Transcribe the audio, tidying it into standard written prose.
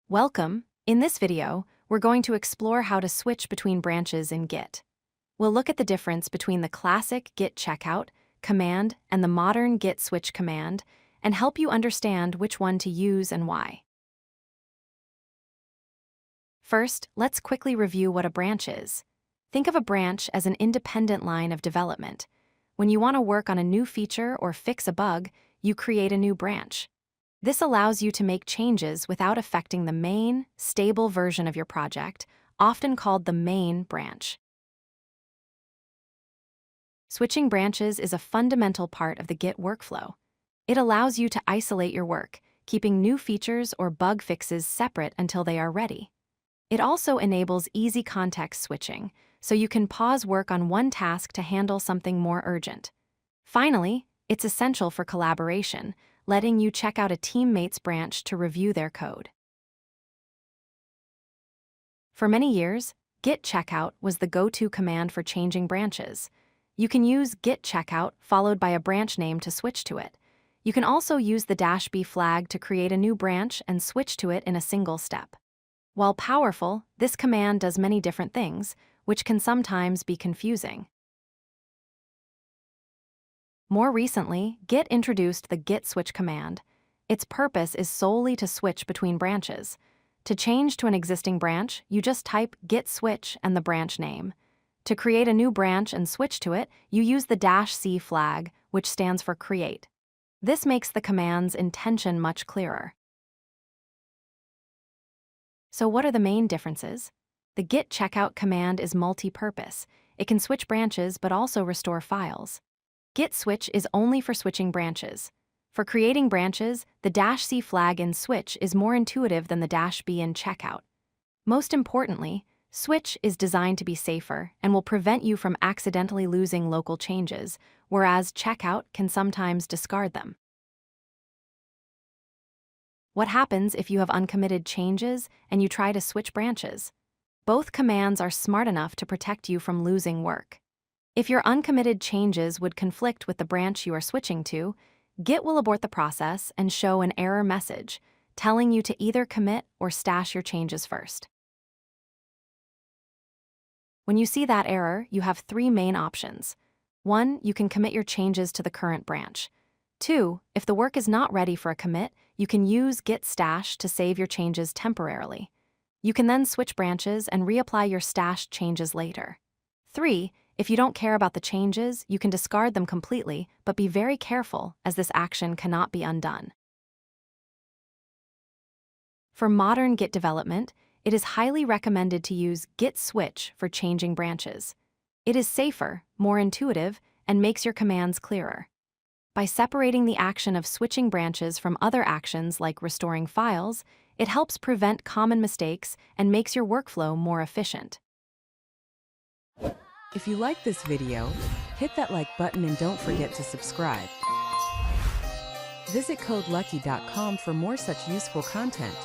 Welcome! In this video, we're going to explore how to switch between branches in Git. We'll look at the difference between the classic git checkout command and the modern git switch command and help you understand which one to use and why. First, let's quickly review what a branch is. Think of a branch as an independent line of development. When you want to work on a new feature or fix a bug, you create a new branch. This allows you to make changes without affecting the main, stable version of your project, often called the main branch. Switching branches is a fundamental part of the Git workflow. It allows you to isolate your work, keeping new features or bug fixes separate until they are ready. It also enables easy context switching, so you can pause work on one task to handle something more urgent. Finally, it's essential for collaboration, letting you check out a teammate's branch to review their code. For many years, git checkout was the go-to command for changing branches. You can use git checkout followed by a branch name to switch to it. You can also use the -b flag to create a new branch and switch to it in a single step. While powerful, this command does many different things, which can sometimes be confusing. More recently, Git introduced the git switch command. Its purpose is solely to switch between branches. To change to an existing branch, you just type git switch and the branch name. To create a new branch and switch to it, you use the -c flag, which stands for create. This makes the command's intention much clearer. So what are the main differences? The git checkout command is multi-purpose. It can switch branches but also restore files. Git switch is only for switching branches. For creating branches, the -c flag in switch is more intuitive than the -b in checkout. Most importantly, switch is designed to be safer and will prevent you from accidentally losing local changes, whereas checkout can sometimes discard them. What happens if you have uncommitted changes and you try to switch branches? Both commands are smart enough to protect you from losing work. If your uncommitted changes would conflict with the branch you are switching to, Git will abort the process and show an error message, telling you to either commit or stash your changes first. When you see that error, you have three main options. 1, you can commit your changes to the current branch. 2, if the work is not ready for a commit, you can use git stash to save your changes temporarily. You can then switch branches and reapply your stashed changes later. 3, if you don't care about the changes, you can discard them completely, but be very careful as this action cannot be undone. For modern Git development, it is highly recommended to use git switch for changing branches. It is safer, more intuitive, and makes your commands clearer. By separating the action of switching branches from other actions like restoring files, it helps prevent common mistakes and makes your workflow more efficient. If you like this video, hit that like button and don't forget to subscribe. Visit codelucky.com for more such useful content.